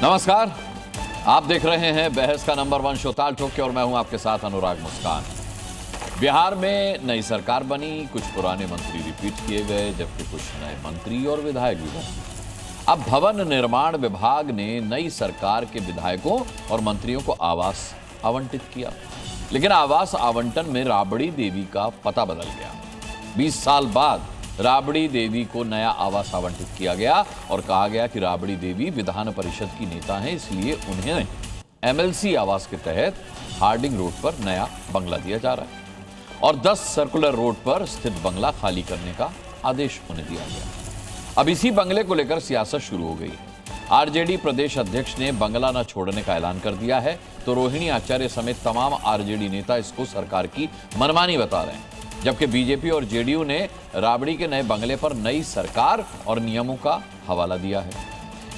नमस्कार, आप देख रहे हैं बहस का नंबर 1 शो ताल ठोक के और मैं हूं आपके साथ अनुराग मुस्कान। बिहार में नई सरकार बनी, कुछ पुराने मंत्री रिपीट किए गए जबकि कुछ नए मंत्री और विधायक भी बने। अब भवन निर्माण विभाग ने नई सरकार के विधायकों और मंत्रियों को आवास आवंटित किया, लेकिन आवास आवंटन में राबड़ी देवी का पता बदल गया। 20 साल बाद राबड़ी देवी को नया आवास आवंटित किया गया और कहा गया कि राबड़ी देवी विधान परिषद की नेता हैं, इसलिए उन्हें एमएलसी आवास के तहत हार्डिंग रोड पर नया बंगला दिया जा रहा है और 10 सर्कुलर रोड पर स्थित बंगला खाली करने का आदेश उन्हें दिया गया। अब इसी बंगले को लेकर सियासत शुरू हो गई है। आरजेडी प्रदेश अध्यक्ष ने बंगला न छोड़ने का ऐलान कर दिया है, तो रोहिणी आचार्य समेत तमाम आरजेडी नेता इसको सरकार की मनमानी बता रहे हैं, जबकि बीजेपी और जेडीयू ने राबड़ी के नए बंगले पर नई सरकार और नियमों का हवाला दिया है।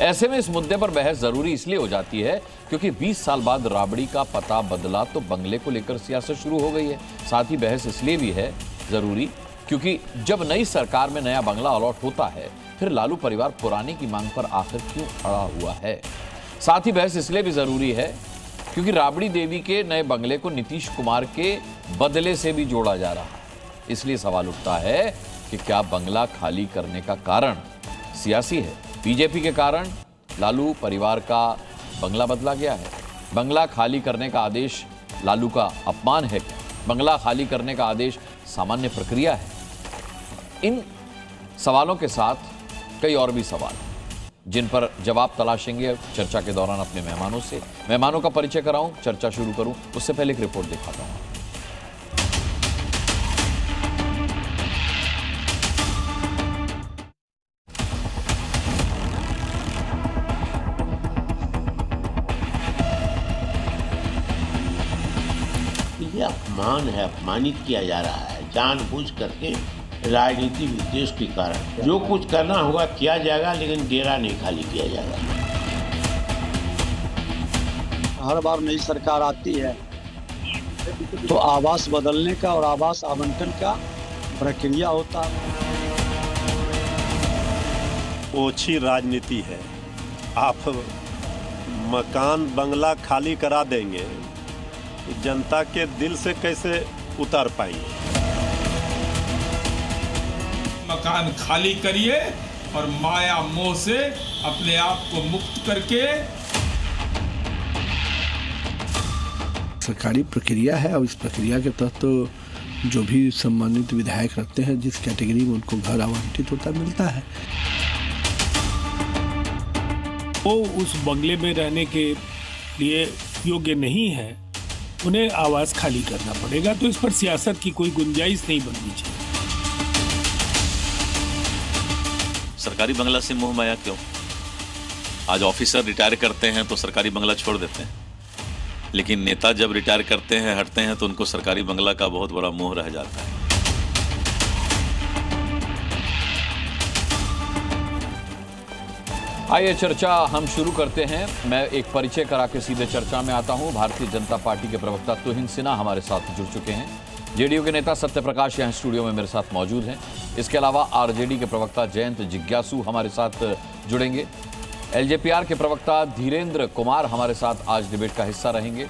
ऐसे में इस मुद्दे पर बहस जरूरी इसलिए हो जाती है क्योंकि 20 साल बाद राबड़ी का पता बदला तो बंगले को लेकर सियासत शुरू हो गई है। साथ ही बहस इसलिए भी है जरूरी क्योंकि जब नई सरकार में नया बंगला अलॉट होता है, फिर लालू परिवार पुराने की मांग पर आखिर क्यों अड़ा हुआ है। साथ ही बहस इसलिए भी जरूरी है क्योंकि राबड़ी देवी के नए बंगले को नीतीश कुमार के बदले से भी जोड़ा जा रहा है। इसलिए सवाल उठता है कि क्या बंगला खाली करने का कारण सियासी है? बीजेपी के कारण लालू परिवार का बंगला बदला गया है? बंगला खाली करने का आदेश लालू का अपमान है क्या? बंगला खाली करने का आदेश सामान्य प्रक्रिया है? इन सवालों के साथ कई और भी सवाल जिन पर जवाब तलाशेंगे चर्चा के दौरान अपने मेहमानों से। मेहमानों का परिचय कराऊं, चर्चा शुरू करूं उससे पहले एक रिपोर्ट दिखाता हूं। ये अपमान है, अपमानित किया जा रहा है जानबूझ करके राजनीतिक उद्देश्य के कारण। जो कुछ करना होगा किया जाएगा, लेकिन डेरा नहीं खाली किया जाएगा। हर बार नई सरकार आती है तो आवास बदलने का और आवास आवंटन का प्रक्रिया होता है। ओछी राजनीति है। आप मकान बंगला खाली करा देंगे, जनता के दिल से कैसे उतार पाएंगे? मकान खाली करिए और माया मोह से अपने आप को मुक्त करके। सरकारी प्रक्रिया है और इस प्रक्रिया के तहत तो जो भी सम्मानित विधायक रखते हैं, जिस कैटेगरी में उनको घर आवंटित होता मिलता है, वो उस बंगले में रहने के लिए योग्य नहीं है, उन्हें आवास खाली करना पड़ेगा। तो इस पर सियासत की कोई गुंजाइश नहीं बननी चाहिए। सरकारी बंगला से मोह माया क्यों? आज ऑफिसर रिटायर करते हैं तो सरकारी बंगला छोड़ देते हैं, लेकिन नेता जब रिटायर करते हैं, हटते हैं, तो उनको सरकारी बंगला का बहुत बड़ा मोह रह जाता है। आइए चर्चा हम शुरू करते हैं। मैं एक परिचय करा के सीधे चर्चा में आता हूं। भारतीय जनता पार्टी के प्रवक्ता तुहिन सिन्हा हमारे साथ जुड़ चुके हैं। जेडीयू के नेता सत्यप्रकाश यहां स्टूडियो में मेरे साथ मौजूद हैं। इसके अलावा आरजेडी के प्रवक्ता जयंत जिज्ञासु हमारे साथ जुड़ेंगे। एलजेपीआर के प्रवक्ता धीरेन्द्र कुमार हमारे साथ आज डिबेट का हिस्सा रहेंगे।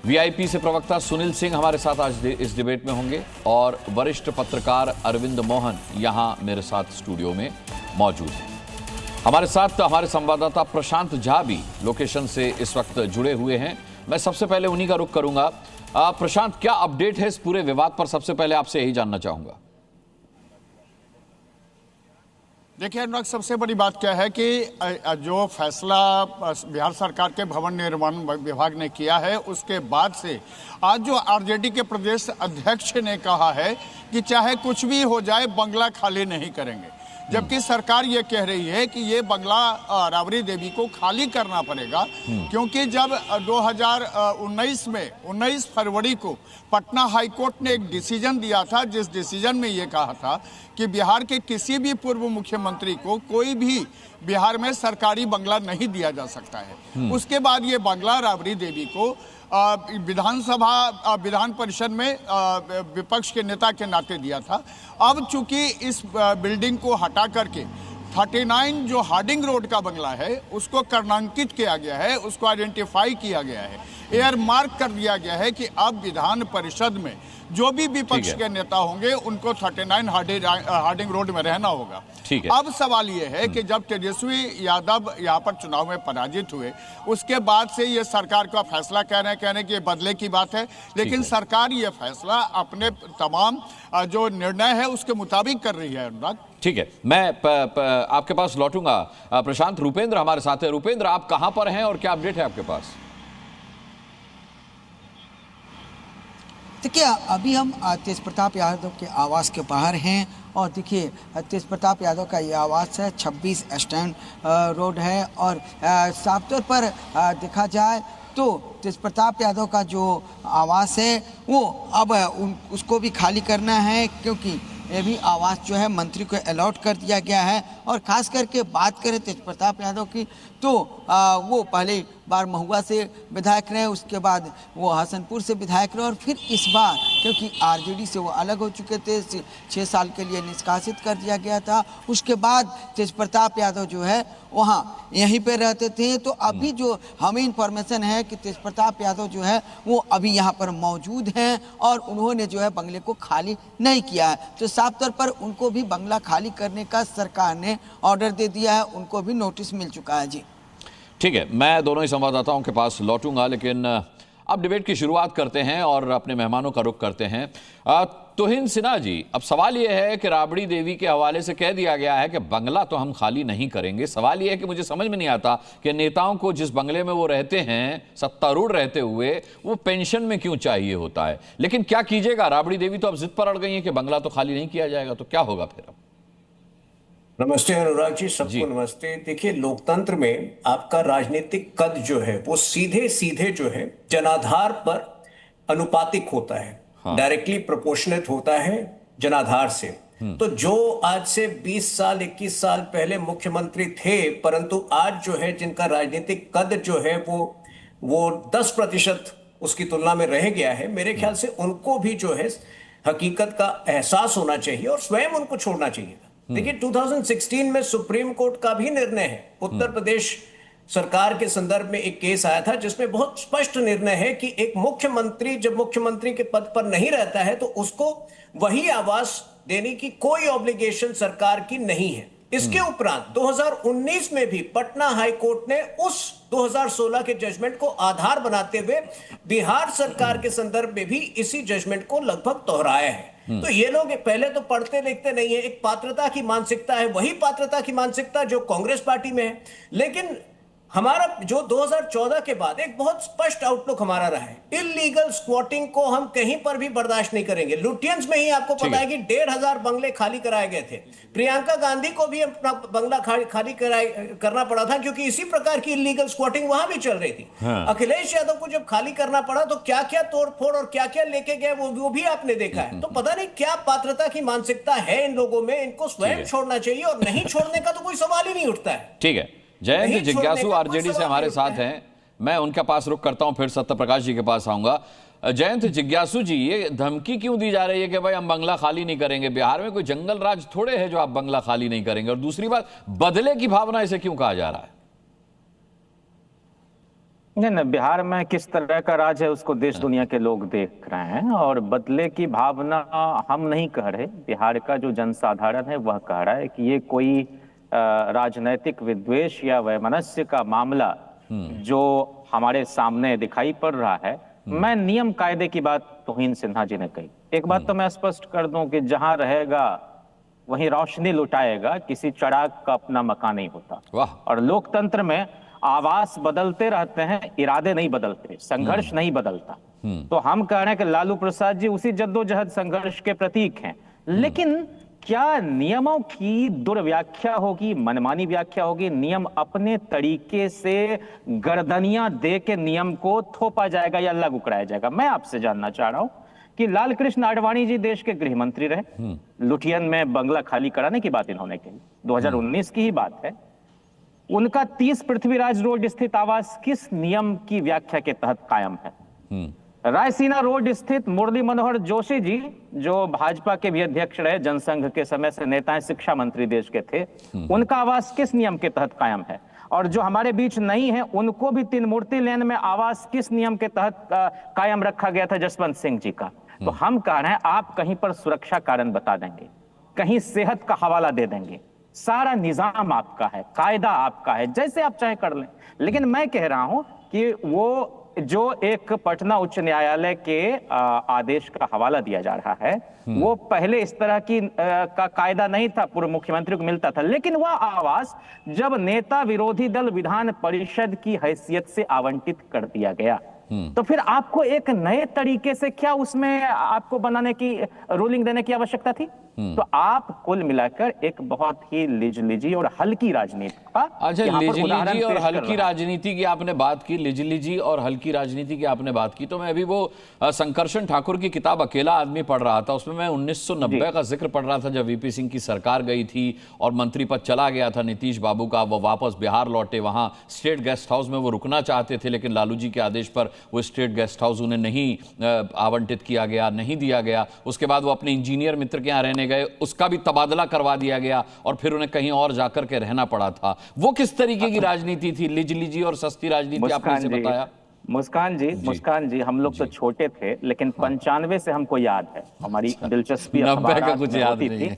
वीआईपी से प्रवक्ता सुनील सिंह हमारे साथ आज इस डिबेट में होंगे और वरिष्ठ पत्रकार अरविंद मोहन यहां मेरे साथ स्टूडियो में मौजूद हैं। हमारे साथ हमारे संवाददाता प्रशांत झा भी लोकेशन से इस वक्त जुड़े हुए हैं। मैं सबसे पहले उन्हीं का रुख करूंगा। प्रशांत, क्या अपडेट है इस पूरे विवाद पर? सबसे पहले आपसे यही जानना चाहूंगा। देखिए अनुराग, सबसे बड़ी बात क्या है कि जो फैसला बिहार सरकार के भवन निर्माण विभाग ने किया है, उसके बाद से आज जो आरजेडी के प्रदेश अध्यक्ष ने कहा है कि चाहे कुछ भी हो जाए बंगला खाली नहीं करेंगे, जबकि सरकार ये कह रही है कि ये बंगला राबड़ी देवी को खाली करना पड़ेगा, क्योंकि जब 2019 में 19 फरवरी को पटना हाईकोर्ट ने एक डिसीजन दिया था, जिस डिसीजन में ये कहा था कि बिहार के किसी भी पूर्व मुख्यमंत्री को कोई भी बिहार में सरकारी बंगला नहीं दिया जा सकता है। उसके बाद ये बंगला राबड़ी देवी को विधान परिषद में विपक्ष के नेता के नाते दिया था। अब चूंकि इस बिल्डिंग को हटा करके 39 जो हार्डिंग रोड का बंगला है उसको कर्णांकित किया गया है, उसको आइडेंटिफाई किया गया है, एयर मार्क कर दिया गया है कि अब विधान परिषद में जो भी विपक्ष के नेता होंगे उनको 39 हार्डिंग रोड में रहना होगा। अब सवाल ये है कि जब तेजस्वी यादव यहाँ पर चुनाव में पराजित हुए उसके बाद से ये सरकार का फैसला कह रहे हैं कि ये बदले की बात है, लेकिन सरकार ये फैसला अपने तमाम जो निर्णय है उसके मुताबिक कर रही है। अनुराग, ठीक है, मैं आपके पास लौटूंगा। प्रशांत, रुपेंद्र हमारे साथ है। रुपेंद्र, आप कहां पर हैं और क्या अपडेट है आपके पास? देखिए, अभी हम तेज प्रताप यादव के आवास के बाहर हैं और देखिए तेज प्रताप यादव का ये आवास है 26 स्टैंड रोड है और साफ तौर पर देखा जाए तो तेज प्रताप यादव का जो आवास है वो अब उसको भी खाली करना है, क्योंकि ये भी आवास जो है मंत्री को अलॉट कर दिया गया है। और ख़ास करके बात करें तेज प्रताप यादव की तो वो पहले बार महुआ से विधायक रहे, उसके बाद वो हसनपुर से विधायक रहे और फिर इस बार क्योंकि आरजेडी से वो अलग हो चुके थे, 6 साल के लिए निष्कासित कर दिया गया था। उसके बाद तेज प्रताप यादव जो है वहाँ यहीं पे रहते थे। तो अभी जो हमें इन्फॉर्मेशन है कि तेज प्रताप यादव जो है वो अभी यहाँ पर मौजूद हैं और उन्होंने जो है बंगले को खाली नहीं किया है। तो साफ तौर पर उनको भी बंगला खाली करने का सरकार ने ऑर्डर दे दिया है, उनको भी नोटिस मिल चुका है। जी ठीक है, मैं दोनों ही संवाददाताओं के पास लौटूंगा, लेकिन अब डिबेट की शुरुआत करते हैं और अपने मेहमानों का रुख करते हैं। तुहिन सिन्हा जी, अब सवाल यह है कि राबड़ी देवी के हवाले से कह दिया गया है कि बंगला तो हम खाली नहीं करेंगे। सवाल यह है कि मुझे समझ में नहीं आता कि नेताओं को जिस बंगले में वो रहते हैं, सत्तारूढ़ रहते हुए, वो पेंशन में क्यों चाहिए होता है। लेकिन क्या कीजिएगा, राबड़ी देवी तो अब जिद पर अड़ गई है कि बंगला तो खाली नहीं किया जाएगा, तो क्या होगा फिर? अब नमस्ते अनुराग जी, सबको नमस्ते। देखिए, लोकतंत्र में आपका राजनीतिक कद जो है वो सीधे सीधे जो है जनाधार पर अनुपातिक होता है, डायरेक्टली प्रोपोर्शनेट होता है जनाधार से। तो जो आज से 20 साल 21 साल पहले मुख्यमंत्री थे, परंतु आज जो है जिनका राजनीतिक कद जो है वो 10% उसकी तुलना में रह गया है, मेरे ख्याल से उनको भी जो है हकीकत का एहसास होना चाहिए और स्वयं उनको छोड़ना चाहिए। देखिए, 2016 में सुप्रीम कोर्ट का भी निर्णय है, उत्तर प्रदेश सरकार के संदर्भ में एक केस आया था जिसमें बहुत स्पष्ट निर्णय है कि एक मुख्यमंत्री जब मुख्यमंत्री के पद पर नहीं रहता है तो उसको वही आवास देने की कोई ऑब्लिगेशन सरकार की नहीं है। इसके उपरांत 2019 में भी पटना हाई कोर्ट ने उस 2016 के जजमेंट को आधार बनाते हुए बिहार सरकार के संदर्भ में भी इसी जजमेंट को लगभग दोहराया है। तो ये लोग पहले तो पढ़ते लिखते नहीं है, एक पात्रता की मानसिकता है, वही पात्रता की मानसिकता जो कांग्रेस पार्टी में है। लेकिन हमारा जो 2014 के बाद एक बहुत स्पष्ट आउटलुक हमारा रहा है, इलीगल स्क्वाटिंग को हम कहीं पर भी बर्दाश्त नहीं करेंगे। लुटियंस में ही आपको पता है कि 1,500 बंगले खाली कराए गए थे। प्रियंका गांधी को भी अपना बंगला खाली करना पड़ा था क्योंकि इसी प्रकार की इलीगल स्क्वाटिंग वहां भी चल रही थी। अखिलेश यादव को जब खाली करना पड़ा तो क्या क्या तोड़फोड़ और क्या क्या लेके गए वो भी आपने देखा है। तो पता नहीं क्या पात्रता की मानसिकता है इन लोगों में, इनको स्वयं छोड़ना चाहिए और नहीं छोड़ने का तो कोई सवाल ही नहीं उठता है। ठीक है, जयंत जिज्ञासु आरजेडी से हमारे साथ हैं, मैं उनके पास रुख करता हूं, फिर सत्य प्रकाश जी के पास आऊंगा। जयंत जिज्ञासु जी, ये धमकी क्यों दी जा रही है कि भाई हम बंगला खाली नहीं करेंगे? बिहार में कोई जंगल राज थोड़े है जो आप बंगला खाली नहीं करेंगे। और दूसरी बात, बदले की भावना इसे क्यों कहा जा रहा है? नहीं, बिहार में किस तरह का राज है उसको देश दुनिया के लोग देख रहे हैं और बदले की भावना हम नहीं कह रहे, बिहार का जो जनसाधारण है वह कह रहा है कि ये कोई राजनैतिक विद्वेष या वैमनस्य का मामला जो हमारे सामने दिखाई पड़ रहा है। मैं नियम कायदे की बात तुहिन सिन्हा जी ने कही। एक बात तो मैं स्पष्ट कर दूं कि जहां रहेगा वहीं रोशनी लुटाएगा, किसी चढ़ाक का अपना मकान नहीं होता। और लोकतंत्र में आवास बदलते रहते हैं, इरादे नहीं बदलते, संघर्ष नहीं बदलता। तो हम कह रहे हैं कि लालू प्रसाद जी उसी जद्दोजहद संघर्ष के प्रतीक हैं। लेकिन क्या नियमों की दुर्व्याख्या होगी, मनमानी व्याख्या होगी? नियम अपने तरीके से गर्दनियां दे के नियम को थोपा जाएगा या लागू कराया जाएगा? मैं आपसे जानना चाह रहा हूं कि लाल कृष्ण आडवाणी जी देश के गृह मंत्री रहे, लुटियन में बंगला खाली कराने की बात इन्होंने कही, 2019 की ही बात है। उनका 30 पृथ्वीराज रोड स्थित आवास किस नियम की व्याख्या के तहत कायम है? रायसीना रोड स्थित मुरली मनोहर जोशी जी, जो भाजपा के भी अध्यक्ष रहे, जनसंघ के समय से नेता हैं, शिक्षा मंत्री देश के थे, उनका आवास किस नियम के तहत कायम है? और जो हमारे बीच नहीं है उनको भी तीन मूर्ति लेन में आवास किस नियम के तहत कायम रखा गया था? जसवंत सिंह जी का। तो हम कह रहे हैं आप कहीं पर सुरक्षा कारण बता देंगे, कहीं सेहत का हवाला दे देंगे, सारा निजाम आपका है, कायदा आपका है, जैसे आप चाहे कर लें। लेकिन मैं कह रहा हूं कि वो जो एक पटना उच्च न्यायालय के आदेश का हवाला दिया जा रहा है, वो पहले इस तरह की का कायदा नहीं था, पूर्व मुख्यमंत्री को मिलता था, लेकिन वह आवास जब नेता विरोधी दल विधान परिषद की हैसियत से आवंटित कर दिया गया, तो फिर आपको एक नए तरीके से क्या उसमें आपको बनाने की, रूलिंग देने की आवश्यकता थी? तो आप कुल मिलाकर एक बहुत ही लिजलिजी और हल्की राजनीति का, अच्छा, लिजलिजी और हल्की राजनीति की आपने बात की, लिजलिजी और हल्की राजनीति की आपने बात की, तो मैं अभी वो संकर्षण ठाकुर की किताब अकेला आदमी पढ़ रहा था, उसमें मैं 1990 का जिक्र पढ़ रहा था, जब वीपी सिंह की सरकार गई थी और मंत्री पद चला गया था नीतीश बाबू का, वो वापस बिहार लौटे, वहां स्टेट गेस्ट हाउस में वो रुकना चाहते थे, लेकिन लालू जी के आदेश पर वो स्टेट गेस्ट हाउस उन्हें नहीं आवंटित किया गया, नहीं दिया गया। उसके बाद वो अपने इंजीनियर मित्र के यहाँ रहने गए, उसका भी तबादला करवा दिया गया और फिर उन्हें कहीं और जाकर के रहना पड़ा था। वो किस तरीके की राजनीति थी, लिजलिजी और सस्ती राजनीति, आपने इसे बताया? मुस्कान जी, हम लोग तो छोटे थे, लेकिन 95 से हमको याद है, हमारी दिलचस्पी 90 का कुछ याद नहीं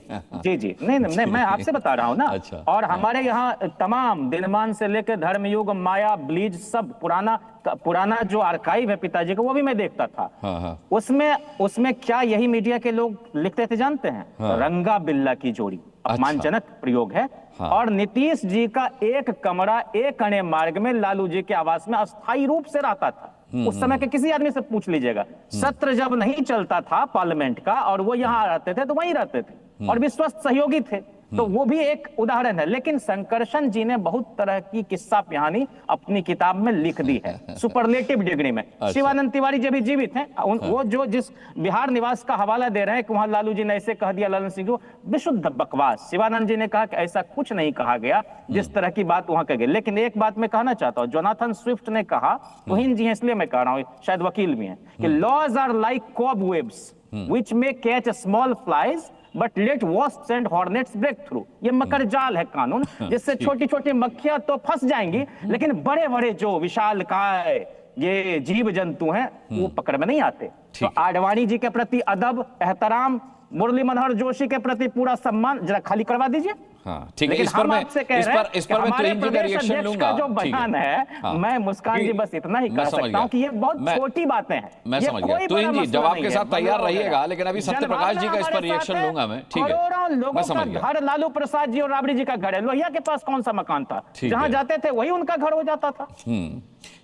थी। जी, नहीं, मैं आपसे बता रहा हूँ ना। अच्छा, और हमारे यहाँ तमाम दिनमान से लेकर धर्मयुग, माया, ब्लीज, सब पुराना जो आर्काइव है पिताजी का, वो भी मैं देखता था। उसमें क्या यही मीडिया के लोग लिखते थे जानते हैं? रंगा बिल्ला की जोड़ी, अपमानजनक प्रयोग है। और नीतीश जी का एक कमरा एक अणे मार्ग में लालू जी के आवास में अस्थायी रूप से रहता था। उस समय के किसी आदमी से पूछ लीजिएगा, सत्र जब नहीं चलता था पार्लियामेंट का और वो यहाँ रहते थे तो वहीं रहते थे और विश्वस्त सहयोगी थे। तो वो भी एक उदाहरण है। लेकिन संकर्षण जी ने बहुत तरह की किस्सा कहानी अपनी किताब में लिख दी है, सुपरलेटिव डिग्री में। शिवानंद तिवारी जब भी जीवित हैं, वो जो जिस बिहार निवास का हवाला दे रहे हैं कि वहां लालू जी ने ऐसे कह दिया ललन सिंह को, विशुद्ध बकवास। शिवानंद जी ने कहा कि ऐसा कुछ नहीं कहा गया जिस तरह की बात वहां कह गई। लेकिन एक बात मैं कहना चाहता हूं, जोनाथन स्विफ्ट ने कहा, तुहिन जी हैं इसलिए मैं कह रहा हूं, शायद वकील भी हैं, कि laws are like cobwebs which may catch small flies but let wasps and hornets break through. ये मकर जाल है कानून, जिससे छोटी छोटी मक्खियां तो फंस जाएंगी, लेकिन बड़े बड़े जो विशालकाय ये जीव जंतु हैं वो पकड़ में नहीं आते। तो आडवाणी जी के प्रति अदब, एहतराम, मुरली मनोहर जोशी के प्रति पूरा सम्मान, जरा खाली करवा दीजिए। हाँ, ठीक है। इस पर मैं तुहिन जी का रिएक्शन लूंगा। जो बयान है, मैं मुस्कान जी बस इतना ही कह सकता हूं कि ये बहुत छोटी बातें हैं। मैं समझ गया। तुहिन जी जवाब के साथ तैयार रहिएगा, लेकिन अभी सत्यप्रकाश जी का इस पर रिएक्शन लूंगा मैं। ठीक है, करोड़ों लोगों का घर लालू प्रसाद जी और राबड़ी जी का घर है। लोहिया के पास कौन सा मकान था? जहां जाते थे वही उनका घर हो जाता था।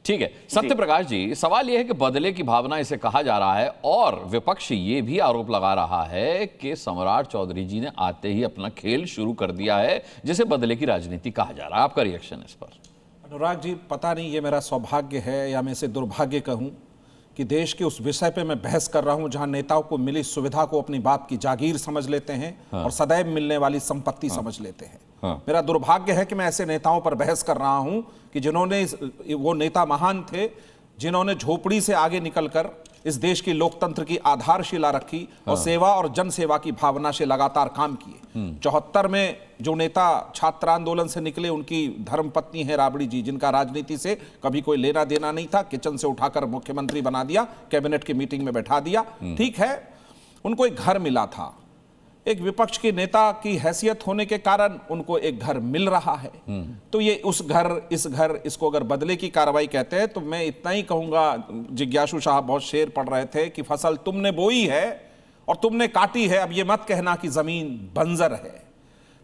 ठीक है सत्यप्रकाश जी, सवाल यह है कि बदले की भावना इसे कहा जा रहा है और विपक्ष ये भी आरोप लगा रहा है कि सम्राट चौधरी जी ने आते ही अपना खेल शुरू कर दिया है, जिसे बदले की राजनीति कहा जा रहा है। आपका रिएक्शन इस पर? अनुराग जी, पता नहीं ये मेरा सौभाग्य है या मैं इसे दुर्भाग्य कहूं कि देश के उस विषय पे मैं बहस कर रहा हूं जहां नेताओं को मिली सुविधा को अपनी बाप की जागीर समझ लेते हैं और सदैव मिलने वाली संपत्ति समझ लेते हैं। मेरा दुर्भाग्य है कि मैं ऐसे नेताओं पर बहस कर रहा हूं कि जिन्होंने, वो नेता महान थे जिन्होंने झोपड़ी से आगे निकलकर इस देश की लोकतंत्र की आधारशिला रखी और सेवा और जन सेवा की भावना से लगातार काम किए। 74 में जो नेता छात्र आंदोलन से निकले, उनकी धर्मपत्नी है राबड़ी जी, जिनका राजनीति से कभी कोई लेना देना नहीं था, किचन से उठाकर मुख्यमंत्री बना दिया, कैबिनेट की मीटिंग में बैठा दिया। ठीक है, उनको एक घर मिला था, एक विपक्ष के नेता की हैसियत होने के कारण उनको एक घर मिल रहा है। तो ये इस घर इसको अगर बदले की कार्रवाई कहते हैं तो मैं इतना ही कहूंगा, जिज्ञासु साहब बहुत शेर पढ़ रहे थे कि फसल तुमने बोई है और तुमने काटी है, अब ये मत कहना कि जमीन बंजर है।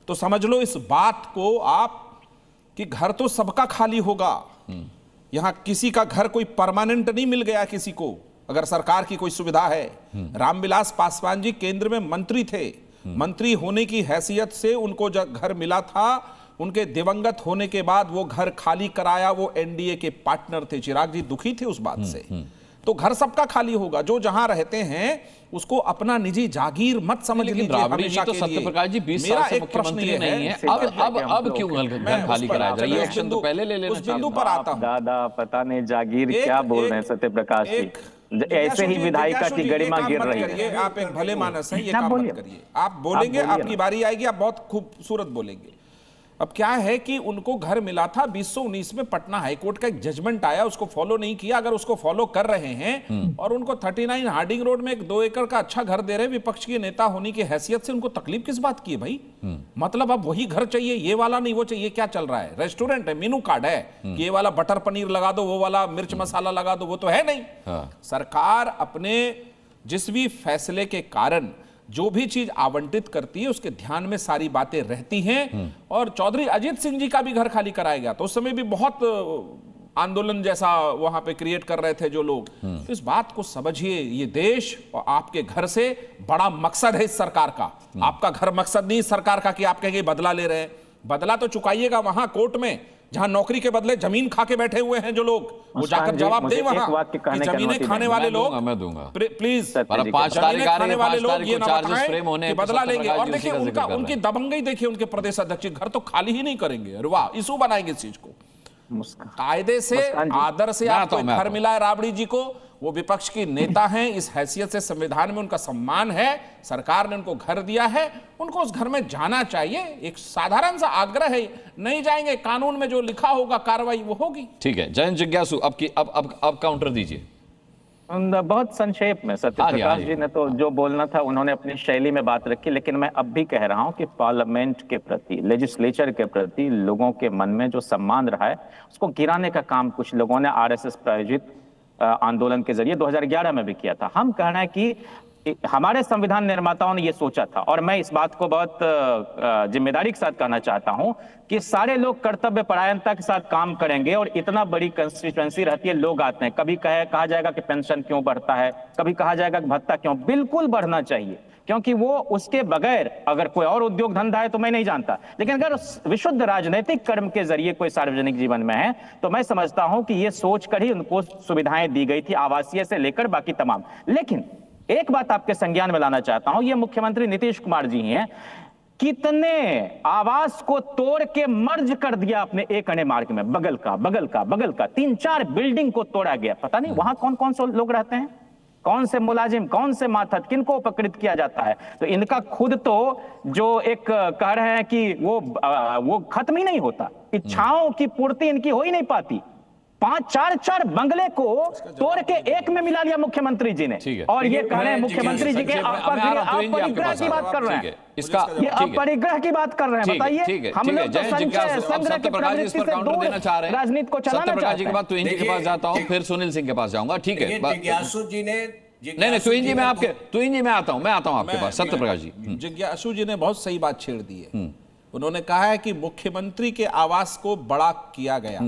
तो समझ लो इस बात को आप कि घर तो सबका खाली होगा। यहां किसी का घर कोई परमानेंट नहीं मिल गया किसी को, अगर सरकार की कोई सुविधा है। रामविलास पासवान जी केंद्र में मंत्री थे, मंत्री होने की हैसियत से उनको जब घर मिला था, उनके दिवंगत होने के बाद वो घर खाली कराया, वो एनडीए के पार्टनर थे। चिराग जी दुखी थे उस बात से। तो घर सबका खाली होगा। जो जहां रहते हैं उसको अपना निजी जागीर मत समझ लीजिए। राबड़ी जी तो सत्यप्रकाश जी 20 साल से मुख्यमंत्री नहीं है, अब क्यों घर खाली कराया जा रहा है? एक्शन तो पहले ले लेना चाहिए। उस बिंदु पर आता हूं। दादा पता नहीं जागीर क्या बोल रहे हैं सत्यप्रकाश जी, ऐसे ही विधायिका की गरिमा गिर रही है। आप एक भले मानस हैं, ये काम मत करिए। आप बोलेंगे, आपकी बारी आएगी, आप बहुत खूबसूरत बोलेंगे। अब क्या है कि उनको घर मिला था 2019 में, पटना हाईकोर्ट का एक जजमेंट आया, उसको फॉलो नहीं किया। अगर उसको फॉलो कर रहे हैं और उनको 39 हार्डिंग रोड में एक 2 एकड़ का अच्छा घर दे रहे हैं, विपक्ष के नेता होने की हैसियत से उनको तकलीफ किस बात की है भाई? मतलब अब वही घर चाहिए, ये वाला नहीं वो चाहिए, क्या चल रहा है? रेस्टोरेंट है, मेनू कार्ड है कि ये वाला बटर पनीर लगा दो, वो वाला मिर्च मसाला लगा दो, वो तो है नहीं। सरकार अपने जिस भी फैसले के कारण जो भी चीज आवंटित करती है उसके ध्यान में सारी बातें रहती हैं। और चौधरी अजीत सिंह जी का भी घर खाली कराया गया, तो उस समय भी बहुत आंदोलन जैसा वहां पे क्रिएट कर रहे थे जो लोग। तो इस बात को समझिए, ये देश और आपके घर से बड़ा मकसद है इस सरकार का। आपका घर मकसद नहीं सरकार का कि आप कहेंगे बदला ले रहे हैं। बदला तो चुकाइएगा वहां कोर्ट में, जहां नौकरी के बदले जमीन खा के बैठे हुए हैं जो लोग, वो जाकर जवाब दें वहां कि जमीनें खाने वाले लोग। मैं दूंगा प्लीज, 5 तारीख खाने वाले लोग ये ना बताएं कि बदला लेंगे। और देखिए उनकी दबंगई देखिए, उनके प्रदेश अध्यक्ष घर तो खाली ही नहीं करेंगे, अरे वाह, इशू बनाएंगे इस चीज को। कायदे से आदर से आपको घर मिला है राबड़ी जी को, वो विपक्ष की नेता हैं, इस हैसियत से संविधान में उनका सम्मान है, सरकार ने उनको घर दिया है, उनको उस घर में जाना चाहिए। एक साधारण सा आग्रह है, नहीं जाएंगे कानून में जो लिखा होगा कार्रवाई वो होगी। ठीक है, जयंत जिज्ञासु अब काउंटर दीजिए। बहुत संक्षेप में सत्यप्रकाश जी ने तो जो बोलना था उन्होंने अपनी शैली में बात रखी, लेकिन मैं अब भी कह रहा हूं कि पार्लियामेंट के प्रति, लेजिस्लेचर के प्रति लोगों के मन में जो सम्मान रहा है उसको गिराने का काम कुछ लोगों ने आरएसएस प्रायोजित आंदोलन के जरिए 2011 में भी किया था। हम कह रहे हैं कि हमारे संविधान निर्माताओं ने यह सोचा था, और मैं इस बात को बहुत जिम्मेदारी के साथ कहना चाहता हूं कि सारे लोग कर्तव्य परायणता के साथ काम करेंगे। और इतना बड़ी कंस्टिट्यूएंसी रहती है, लोग आते हैं, कभी कहा जाएगा कि पेंशन क्यों बढ़ता है, कभी कहा जाएगा कि भत्ता क्यों, बिल्कुल बढ़ना चाहिए, क्योंकि वो उसके बगैर अगर कोई और उद्योग धंधा है तो मैं नहीं जानता, लेकिन अगर विशुद्ध राजनीतिक कर्म के जरिए कोई सार्वजनिक जीवन में है तो मैं समझता हूं कि ये सोचकर ही उनको सुविधाएं दी गई थी, आवासीय से लेकर बाकी तमाम। लेकिन एक बात आपके संज्ञान में लाना चाहता हूं, ये मुख्यमंत्री नीतीश कुमार जी हैं, कितने आवास को तोड़ के मर्ज कर दिया अपने एक अने मार्ग में, बगल का 3-4 बिल्डिंग को तोड़ा गया। पता नहीं वहां कौन कौन से लोग रहते हैं, कौन से मुलाजिम, कौन से माथत, किनको उपकृत किया जाता है। तो इनका खुद तो जो एक कह रहे हैं कि वो खत्म ही नहीं होता, इच्छाओं की पूर्ति इनकी हो ही नहीं पाती। 5-4 बंगले को तोड़ के एक में मिला लिया मुख्यमंत्री जी ने, और ये कह रहे हैं मुख्यमंत्री जी के अपरिग्रह की बात कर रहे हैं, ये अपरिग्रह की बात कर रहे हैं। बताइए, हम लोग तो संचय संग्रह की प्रवृत्ति से दूर राजनीति को चलाना चाहते हैं। तुहिन जी के पास जाता हूं, फिर सुनील सिंह के पास जाऊंगा। ठीक है, जिज्ञासु जी ने नहीं तुहिन जी मैं आता हूं आपके पास। सत्यप्रकाश जी, जिज्ञासु जी ने बहुत सही बात छेड़ दी है। उन्होंने कहा है कि मुख्यमंत्री के आवास को बड़ा किया गया,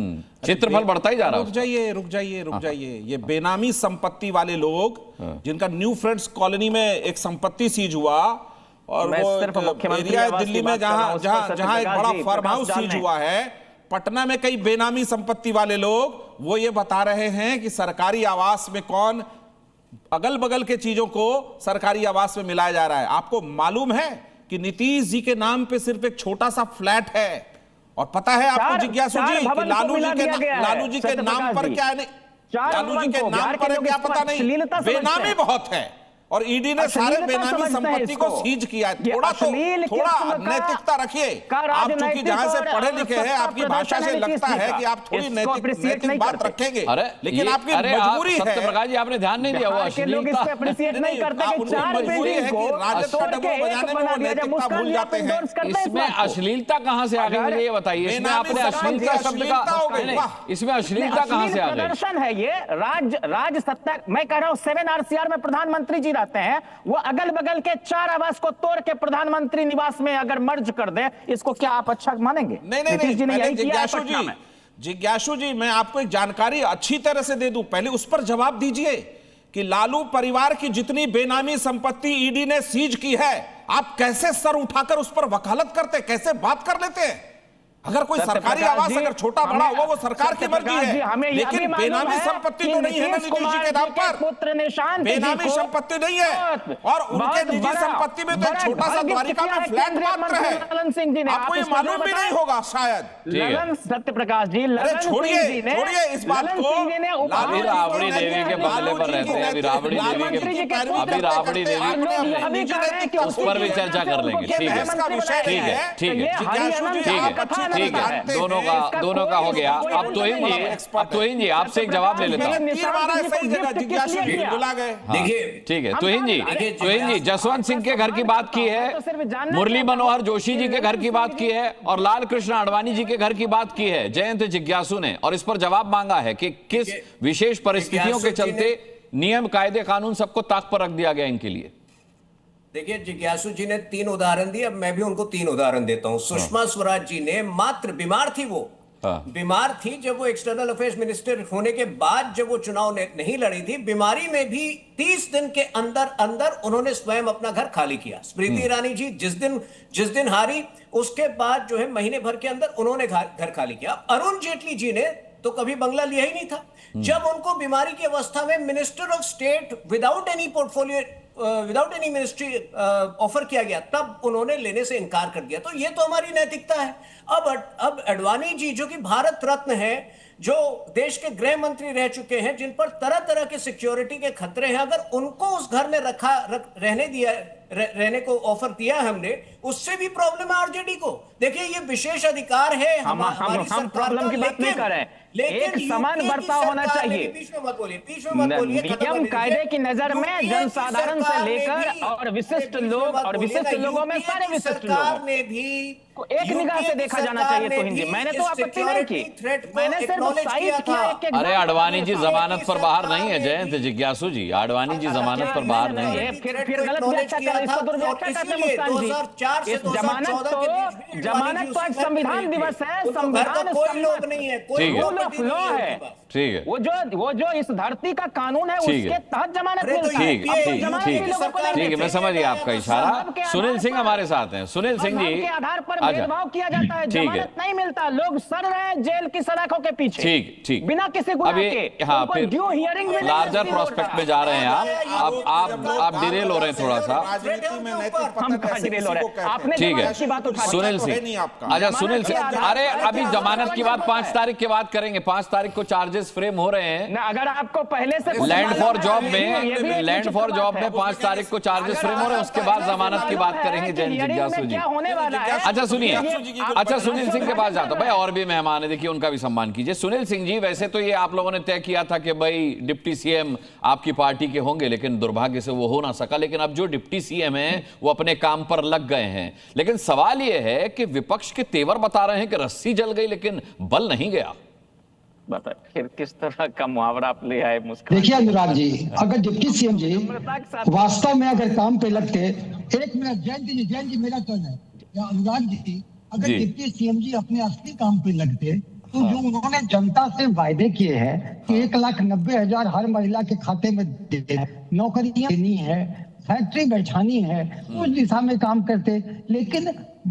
क्षेत्रफल बढ़ता ही जा रहा है। रुक जाइए। ये बेनामी संपत्ति वाले लोग जिनका न्यू फ्रेंड्स कॉलोनी में एक संपत्ति सीज हुआ, और वो एरिया दिल्ली में जहां एक बड़ा फार्म हाउस सीज हुआ है, पटना में कई बेनामी संपत्ति वाले लोग वो ये बता रहे हैं कि सरकारी आवास में कौन, अगल बगल के चीजों को सरकारी आवास में मिलाया जा रहा है। आपको मालूम है कि नीतीश जी के नाम पे सिर्फ एक छोटा सा फ्लैट है, और पता है आपको जिज्ञासु जी कि लालू जी के नाम पर क्या है, लालू जी के नाम पर क्या पता नहीं, बेनामी बहुत है, और ईडी ने सारे बेनामी संपत्ति को सीज किया है। थोड़ा नैतिकता रखिए। आप चूंकि जहां से पढ़े लिखे हैं, आपकी भाषा से लगता है कि आप थोड़ी नैतिक बात रखेंगे, लेकिन आपकी मजबूरी है। सत्यप्रकाश जी, आपने ध्यान नहीं दिया, वो अश्लीलता मजबूरी है कि राजद का डबल बजाने में वो नैतिकता भूल जाते हैं। इसमें अश्लीलता कहां से आ गई, मुझे ये बताइए। इसमें आपने अश्लीलता शब्द का, इसमें अश्लीलता कहां से आ गई? प्रदर्शन है ये, राज सत्ता। मैं कह रहा हूं 7 RCR में प्रधानमंत्री जी हैं, वो अगल बगल के 4 आवास को तोड़ के प्रधानमंत्री निवास में अगर मर्ज कर दे, इसको क्या आप अच्छा मानेंगे? नहीं, जिज्ञासु जी, मैं आपको एक जानकारी अच्छी तरह से दे दूं, पहले उस पर जवाब दीजिए कि लालू परिवार की जितनी बेनामी संपत्ति ईडी ने सीज की है, आप कैसे सर उठाकर उस पर वकालत करते, कैसे बात कर लेते हैं? अगर कोई सरकारी आवास अगर छोटा बड़ा हुआ वो सरकार की मर्जी है, लेकिन बेनामी संपत्ति तो नहीं है ना नीतीश जी के नाम पर। बेनामी संपत्ति नहीं है और उनके निजी संपत्ति में तो एक छोटा सा द्वारिका में फ्लैट मात्र है। आपको ये मालूम भी नहीं होगा शायद। ललन सत्य प्रकाश जी, छोड़िए इस बात को। अभी राबड़ी देवी के बंगले पर रहते हैं, अभी राबड़ी देवी उस पर भी चर्चा कर लेंगे। ठीक है, ठीक है, दोनों का हो गया। अब तोहिन जी आपसे एक जवाब ले लेता हूँ। देखिए ठीक है, तोहिन जी जसवंत सिंह के घर की बात की है, मुरली मनोहर जोशी जी के घर की बात की है और लाल कृष्ण आडवाणी जी के घर की बात की है जयंत जिज्ञासु ने, और इस पर जवाब मांगा है कि किस विशेष परिस्थितियों के चलते नियम कायदे कानून सबको ताक पर रख दिया गया इनके लिए। देखिए, जिज्ञासु जी ने 3 उदाहरण दिए, अब मैं भी उनको 3 उदाहरण देता हूं। सुषमा स्वराज जी ने मात्र बीमार थी, वो बीमार थी जब वो एक्सटर्नल अफेयर्स मिनिस्टर होने के बाद जब वो चुनाव नहीं लड़ी थी, बीमारी में भी 30 दिन के अंदर अंदर उन्होंने स्वयं अपना घर खाली किया। स्मृति ईरानी जी जिस दिन हारी उसके बाद जो है महीने भर के अंदर उन्होंने घर खाली किया। अरुण जेटली जी ने तो कभी बंगला लिया ही नहीं था। जब उनको बीमारी की अवस्था में minister of state without any portfolio without any ministry offer किया गया, तब उन्होंने लेने से इनकार कर दिया। तो ये तो हमारी नैतिकता है। अब अडवाणी जी जो कि भारत रत्न है, जो देश के गृह मंत्री रह चुके हैं, जिन पर तरह तरह के सिक्योरिटी के खतरे हैं, अगर उनको उस घर में रहने को ऑफर दिया हमने, उससे भी प्रॉब्लम है आरजेडी को। देखिए, ये विशेष अधिकार है हम प्रॉब्लम की बात नहीं कर रहे हैं, एक समान बर्ताव होना चाहिए। बीच में मत बोलिए। नियम कायदे की नजर में जनसाधारण से लेकर और विशिष्ट लोगों में सारे विशिष्ट लोगों ने भी को एक निगाह से देखा जाना चाहिए। तो हिंदी मैंने तो आपत्ति नहीं की, मैंने सिर्फ साइट किया। अरे आडवाणी जी जमानत पर बाहर नहीं है जयंत जिज्ञासु जी, आडवाणी जी जमानत पर बाहर नहीं है। फिर गलत व्याख्या कर, इसको दुर्व्याख्या करते मुस्कान जी। इस जमानत तो एक संविधान दिवस है, संविधान कोई लोग नहीं है, कोई लॉ है। ठीक है, वो जो इस धरती का कानून है उसके तहत जमानत मिलती है। ठीक है, मैं समझ गया आपका इशारा। सुनील सिंह हमारे साथ हैं। सुनील सिंह जी, के आधार पर भेदभाव किया जाता है, जमानत नहीं मिलता, लोग सड़ रहे हैं जेल की सलाखों के पीछे। ठीक बिना किसी गुनाह के। हाँ, फिर लार्जर प्रोस्पेक्ट में जा रहे हैं आप डिरेल हो रहे हैं थोड़ा सा। ठीक है, सुनील सिंह, अच्छा सुनील सिंह, अरे अभी जमानत की बात 5 तारीख के बाद करेंगे। 5 तारीख को चार्जेस फ्रेम हो रहे हैं। अगर आपको पहले से लैंड फॉर जॉब में 5 तारीख को चार्जेस फ्रेम हो रहे हैं, उसके बाद जमानत की बात करेंगे जयंत जिज्ञासु जी। होने वाला है। अच्छा सुनिए, अच्छा सुनील सिंह के पास जाता हूं भाई, और भी मेहमान है, देखिए उनका भी सम्मान कीजिए। सुनील सिंह जी, वैसे तो ये आप लोगों ने तय किया था कि भाई डिप्टी सीएम आपकी पार्टी के होंगे, लेकिन दुर्भाग्य से वो हो ना सका। लेकिन अब जो डिप्टी सीएम हैं वो अपने काम पर लग गए हैं। लेकिन सवाल ये है कि विपक्ष के तेवर बता रहे हैं कि रस्सी जल गई लेकिन बल नहीं गया। फिर किस तरह का मुहावरा आप ले आए मुस्कान? देखिए अनुराग जी, अगर डिप्टी सीएम जी वास्तव में अगर काम पे लगते, एक मिनट जयंत जी मेरा टर्न है। अनुराग जी, अगर डिप्टी सीएम जी अपने असली काम पे लगते तो जो उन्होंने जनता से वायदे किए हैं कि 1,90,000 हर महिला के खाते में देना, नौकरियां देनी है, फैक्ट्री बैठानी है, उस दिशा में काम करते। लेकिन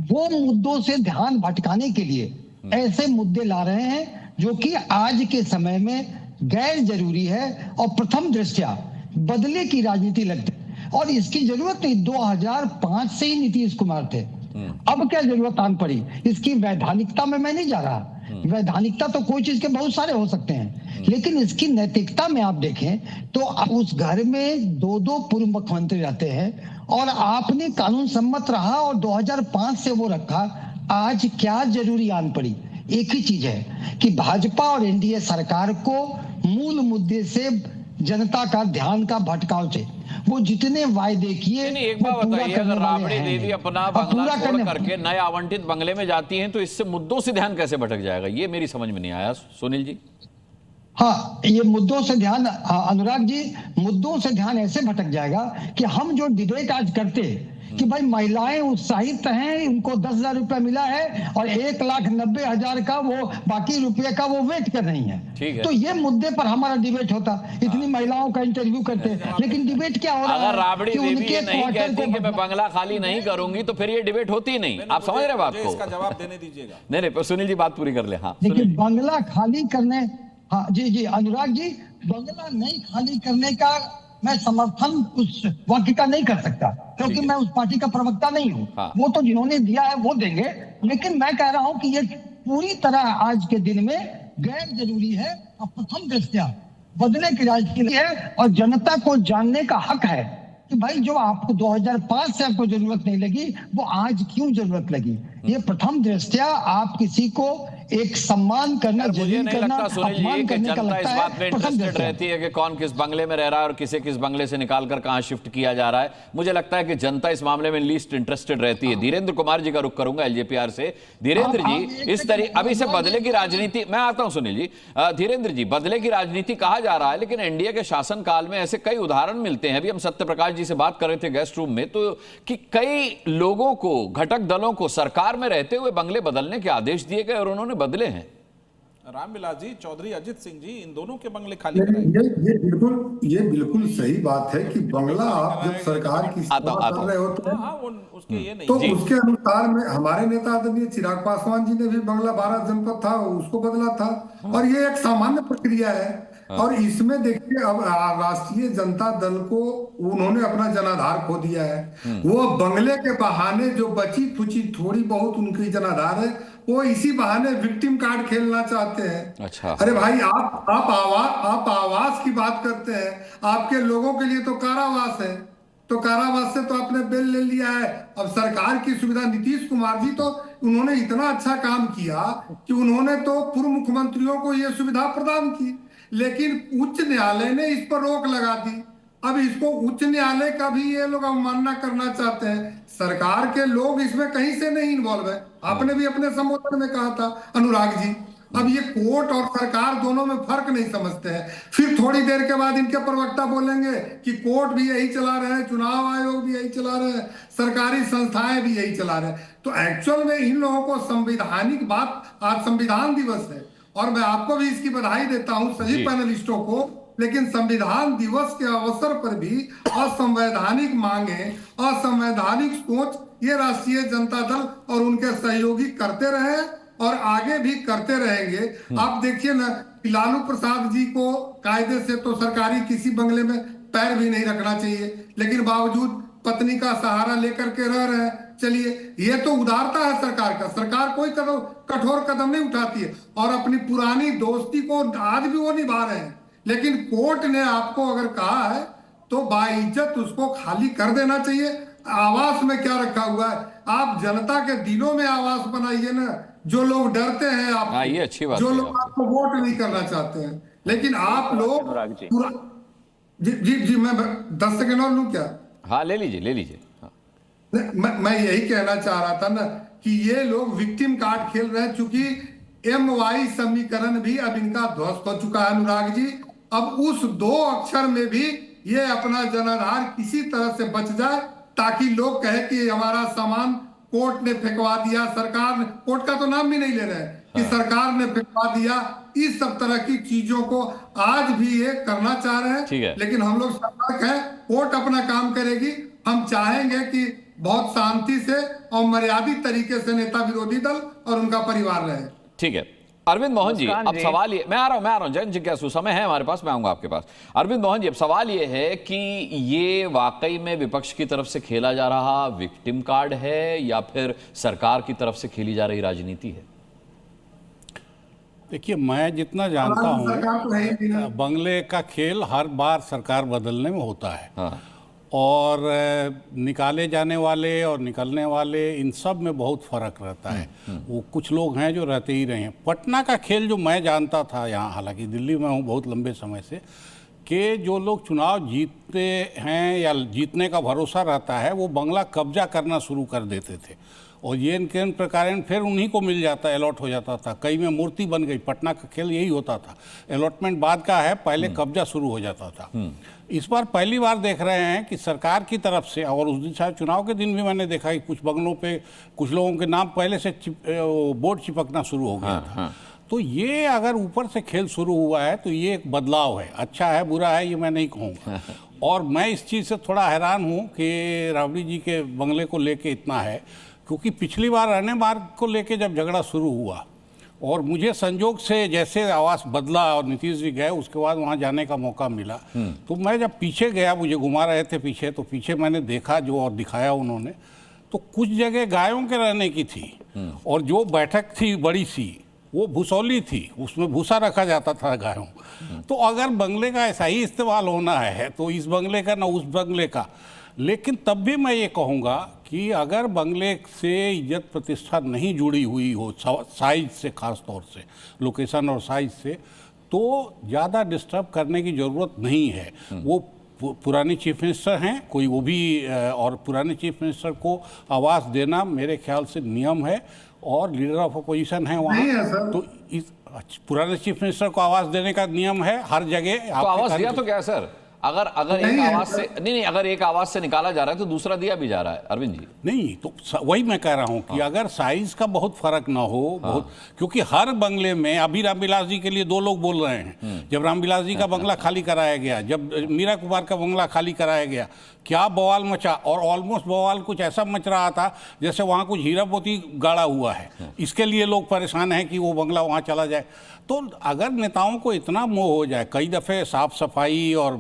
वो मुद्दों से ध्यान भटकाने के लिए ऐसे मुद्दे ला रहे हैं जो कि आज के समय में गैर जरूरी है और प्रथम दृष्टया बदले की राजनीति लगती है। और इसकी जरूरत नहीं, 2005 से ही नीतीश कुमार थे, अब क्या जरूरत आन पड़ी? इसकी वैधानिकता में मैं नहीं जा रहा, वैधानिकता तो कोई चीज के बहुत सारे हो सकते हैं, लेकिन इसकी नैतिकता में आप देखें तो उस घर में 2 पूर्व मुख्यमंत्री रहते हैं और आपने कानून सम्मत रहा और 2005 से वो रखा। आज क्या जरूरी आन पड़ी? एक ही चीज है कि भाजपा और एनडीए सरकार को मूल मुद्दे से जनता का ध्यान का भटकाव से वो जितने वायदे किए। एक बात बताइए, अगर राबड़ी देवी अपना बंगला छोड़ करके नए आवंटित बंगले में जाती हैं तो इससे मुद्दों से ध्यान कैसे भटक जाएगा? ये मेरी समझ में नहीं आया। सुनील जी, हाँ, ये मुद्दों से ध्यान, अनुराग जी, मुद्दों से ध्यान ऐसे भटक जाएगा कि हम जो डिबेट आज करते कि भाई महिलाएं उत्साहित हैं, उनको 10,000 रुपया मिला है और 1,90,000 का वो बाकी रुपये का वो वेट कर रही हैं, तो ये मुद्दे पर हमारा डिबेट होता, इतनी महिलाओं का इंटरव्यू करते, लेकिन डिबेट क्या हो रहा है? अगर राबड़ी देवी ये नहीं कहती कि मैं बंगला खाली नहीं करूंगी तो फिर ये डिबेट होती नहीं। आप समझ रहे बात को? इसका जवाब देने दीजिएगा। नहीं, सुनील जी बात पूरी कर ले। हाँ, देखिए, बंगला खाली करने, हाँ जी अनुराग जी, बंगला नहीं खाली करने का मैं समर्थन उस वाक्य का नहीं कर सकता, क्योंकि मैं उस पार्टी का प्रवक्ता नहीं हूँ। वो तो जिन्होंने दिया है वो देंगे, लेकिन मैं कह रहा हूँ कि ये पूरी तरह आज के दिन में गैर जरूरी है और प्रथम दृष्टया बदले की राजनीति है, और जनता को जानने का हक है कि भाई जो आपको 2005 से आपको जरूरत नहीं लगी, वो आज क्यों जरूरत लगी। ये प्रथम दृष्टया आप किसी को एक सम्मान करना, मुझे नहीं लगता सुनील जी कि जनता इस बात में इंटरेस्टेड रहती है कि कौन किस बंगले में रह रहा है और किसे किस बंगले से निकालकर कहां शिफ्ट किया जा रहा है। मुझे लगता है कि जनता इस मामले में लीस्ट इंटरेस्टेड रहती है। धीरेन्द्र कुमार जी का रुख करूंगा एलजेपीआर से। धीरेन्द्र जी, इस तरह अभी से बदले की राजनीति, मैं आता हूं सुनील जी। धीरेन्द्र जी, बदले की राजनीति कहा जा रहा है, लेकिन एनडीए के शासनकाल में ऐसे कई उदाहरण मिलते हैं। अभी हम सत्यप्रकाश जी से बात कर रहे थे गेस्ट रूम में, तो कि कई लोगों को, घटक दलों को सरकार में रहते हुए बंगले बदलने के आदेश दिए गए और उन्होंने बदले हैं। रामविलास जी, चौधरी अजित सिंह जी, इन दोनों के बंगले खाली कराए। ये बिल्कुल सही बात है कि बंगला आप जब सरकार की सेवा कर रहे हो तो उसके अनुसार में हमारे नेता आदरणीय चिराग पासवान जी ने भी बंगला 12 जनपद था उसको बदला था, और ये एक सामान्य प्रक्रिया है। और इसमें देखिए, अब राष्ट्रीय जनता दल को उन्होंने अपना जनाधार खो दिया है। वो बंगले के बहाने जो बची खुची थोड़ी बहुत उनकी जनाधार है, वो इसी बहाने विक्टिम कार्ड खेलना चाहते हैं। अच्छा। अरे भाई, आप आवास की बात करते हैं, आपके लोगों के लिए तो कारावास है, तो कारावास से तो आपने बिल ले लिया है। अब सरकार की सुविधा, नीतीश कुमार जी तो उन्होंने इतना अच्छा काम किया कि उन्होंने तो पूर्व मुख्यमंत्रियों को यह सुविधा प्रदान की, लेकिन उच्च न्यायालय ने इस पर रोक लगा दी। अब इसको उच्च न्यायालय का भी ये लोग अवमानना करना चाहते हैं। सरकार के लोग इसमें कहीं से नहीं इन्वॉल्व है। आपने भी अपने संबोधन में कहा था अनुराग जी। अब ये कोर्ट और सरकार दोनों में फर्क नहीं समझते हैं। फिर थोड़ी देर के बाद इनके प्रवक्ता बोलेंगे कि कोर्ट भी यही चला रहे हैं, चुनाव आयोग भी यही चला रहे हैं, सरकारी संस्थाएं भी यही चला रहे हैं। तो एक्चुअल में इन लोगों को संवैधानिक बात, आज संविधान दिवस है और मैं आपको भी इसकी बधाई देता हूं, सभी पैनलिस्टों को, लेकिन संविधान दिवस के अवसर पर भी असंवैधानिक मांगे, असंवैधानिक सोच ये राष्ट्रीय जनता दल और उनके सहयोगी करते रहे और आगे भी करते रहेंगे। आप देखिए ना, लालू प्रसाद जी को कायदे से तो सरकारी किसी बंगले में पैर भी नहीं रखना चाहिए, लेकिन बावजूद पत्नी का सहारा लेकर के रह रहे हैं। चलिए, ये तो उदारता है सरकार का। सरकार कोई कठोर कदम नहीं उठाती है और अपनी पुरानी दोस्ती को आज भी वो निभा रहे हैं। लेकिन कोर्ट ने आपको अगर कहा है तो बाइज्जत उसको खाली कर देना चाहिए। आवास में क्या रखा हुआ है? आप जनता के दिलों में आवास बनाइए ना। जो लोग डरते हैं आप, ये अच्छी बात, जो लोग आपको वोट नहीं करना चाहते हैं, लेकिन आप लोग जी मैं 10 सेकेंड और लूं क्या? हाँ, ले लीजिए। मैं यही कहना चाह रहा था ना कि ये लोग विक्टिम कार्ड खेल रहे हैं, चूंकि MY समीकरण भी अब इनका ध्वस्त हो चुका है अनुराग जी। अब उस 2 अक्षर में भी ये अपना जनाधार किसी तरह से बच जाए, ताकि लोग कहे कि हमारा सामान कोर्ट ने फेंकवा दिया, सरकार ने, कोर्ट का तो नाम भी नहीं ले रहे हैं कि सरकार ने फेंकवा दिया। इस सब तरह की चीजों को आज भी ये करना चाह रहे हैं, लेकिन हम लोग सतर्क हैं। कोर्ट अपना काम करेगी। हम चाहेंगे कि बहुत शांति से और मर्यादित तरीके से नेता विरोधी दल और उनका परिवार रहे। ठीक है अरविंद मोहन जी, अब सवाल ये, मैं आ रहा हूं जैन जिज्ञासु, समय है हमारे पास, मैं आऊंगा आपके पास। अरविंद मोहन जी, अब सवाल ये है कि ये वाकई में विपक्ष की तरफ से खेला जा रहा विक्टिम कार्ड है या फिर सरकार की तरफ से खेली जा रही राजनीति है? देखिए, मैं जितना जानता हूं, बंगले का खेल हर बार सरकार बदलने में होता है। और निकाले जाने वाले और निकलने वाले, इन सब में बहुत फर्क रहता है। वो कुछ लोग हैं जो रहते ही रहे हैं। पटना का खेल जो मैं जानता था यहाँ, हालांकि दिल्ली में हूँ बहुत लंबे समय से, कि जो लोग चुनाव जीतते हैं या जीतने का भरोसा रहता है, वो बंगला कब्जा करना शुरू कर देते थे। और ये केंद्र प्रकार फिर उन्हीं को मिल जाता, अलॉट हो जाता था। कई में मूर्ति बन गई। पटना का खेल यही होता था, अलॉटमेंट बाद का है, पहले कब्जा शुरू हो जाता था। इस बार पहली बार देख रहे हैं कि सरकार की तरफ से, और उस दिन शायद चुनाव के दिन भी मैंने देखा कि कुछ बंगलों पे कुछ लोगों के नाम पहले से बोर्ड चिपकना शुरू हो गया था। तो ये अगर ऊपर से खेल शुरू हुआ है तो ये एक बदलाव है। अच्छा है बुरा है ये मैं नहीं कहूँगा। और मैं इस चीज़ से थोड़ा हैरान हूँ कि राबड़ी जी के बंगले को लेके इतना है, क्योंकि पिछली बार रहने मार्ग को लेके जब झगड़ा शुरू हुआ और मुझे संजोग से जैसे आवास बदला और नीतीश जी गए उसके बाद वहाँ जाने का मौका मिला, तो मैं जब पीछे गया, मुझे घुमा रहे थे पीछे, तो पीछे मैंने देखा जो और दिखाया उन्होंने, तो कुछ जगह गायों के रहने की थी और जो बैठक थी बड़ी सी वो भूसौली थी, उसमें भूसा रखा जाता था गायों। तो अगर बंगले का ऐसा ही इस्तेमाल होना है तो इस बंगले का ना उस बंगले का। लेकिन तब भी मैं ये कहूँगा कि अगर बंगले से इज्जत प्रतिष्ठा नहीं जुड़ी हुई हो, साइज से, खास तौर से लोकेशन और साइज से, तो ज़्यादा डिस्टर्ब करने की ज़रूरत नहीं है। वो पुरानी चीफ मिनिस्टर हैं कोई, वो भी, और पुराने चीफ मिनिस्टर को आवास देना मेरे ख्याल से नियम है, और लीडर ऑफ अपोजिशन है वहाँ, तो इस पुराने चीफ मिनिस्टर को आवास देने का नियम है हर जगह। तो आवास दिया तो क्या है सर? अगर एक आवाज से नहीं, अगर एक आवाज से निकाला जा रहा है तो दूसरा दिया भी जा रहा है अरविंद जी। नहीं, तो वही मैं कह रहा हूँ कि अगर साइज का बहुत फर्क ना हो, बहुत, क्योंकि हर बंगले में अभी रामविलास जी के लिए दो लोग बोल रहे हैं। जब रामविलास जी का बंगला खाली कराया गया, जब मीरा कुमार का बंगला खाली कराया गया, क्या बवाल मचा, और ऑलमोस्ट बवाल कुछ ऐसा मच रहा था जैसे वहाँ कुछ हीरा मोती गाड़ा हुआ है। इसके लिए लोग परेशान हैं कि वो बंगला वहाँ चला जाए। तो अगर नेताओं को इतना मोह हो जाए, कई दफ़े साफ सफाई और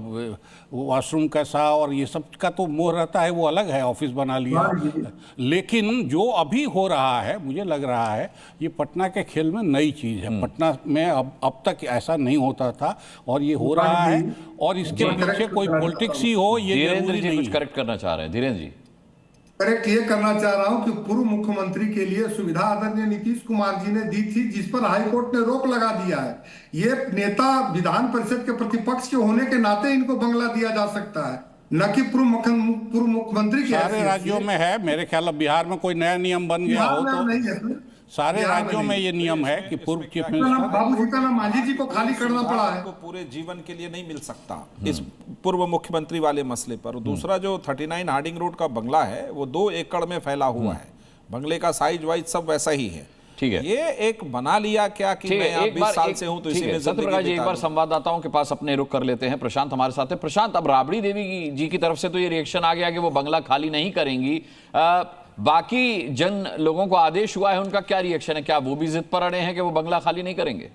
वॉशरूम कैसा और ये सब का तो मोह रहता है, वो अलग है, ऑफिस बना लिया। लेकिन जो अभी हो रहा है, मुझे लग रहा है ये पटना के खेल में नई चीज़ है। पटना में अब तक ऐसा नहीं होता था और ये हो रहा है, और इसके पीछे कोई पॉलिटिक्स ही हो ये जरूरी नहीं। कुछ करेक्ट करना चाह रहे हैं धीरेन्द्र जी? करेक्ट ये करना चाह रहा हूं कि पूर्व मुख्यमंत्री के लिए सुविधा आदरणीय नीतीश कुमार जी ने दी थी, जिस पर हाईकोर्ट ने रोक लगा दिया है। ये नेता विधान परिषद के प्रतिपक्ष के होने के नाते इनको बंगला दिया जा सकता है, न कि पूर्व मुख्यमंत्री के। सारे राज्यों में है मेरे ख्याल। अब बिहार में कोई नया नियम बन गया हो तो नहीं है। सारे राज्यों में ये नियम है कि पूर्व चीफ मिनिस्टर बाबूजी का नाम मांझी जी को खाली करना पड़ा है, को पूरे जीवन के लिए नहीं मिल सकता इस पूर्व मुख्यमंत्री वाले मसले पर। दूसरा जो 39 हार्डिंग रोड का बंगला है वो 2 एकड़ में फैला हुआ है, बंगले का साइज वाइज सब वैसा ही है। ठीक है, ये एक बना लिया क्या कि मैं यहाँ 20 साल से हूँ तो इसी में सत्यप्रकाश जी, एक बार संवाददाताओं के पास अपने रुख कर लेते हैं। प्रशांत हमारे साथ है। प्रशांत, अब राबड़ी देवी जी की तरफ से तो ये रिएक्शन आ गया कि वो बंगला खाली नहीं करेंगी, बाकी जन लोगों को आदेश हुआ है, उनका क्या रिएक्शन है? क्या वो भी जिद पर अड़े हैं कि वो बंगला खाली नहीं करेंगे?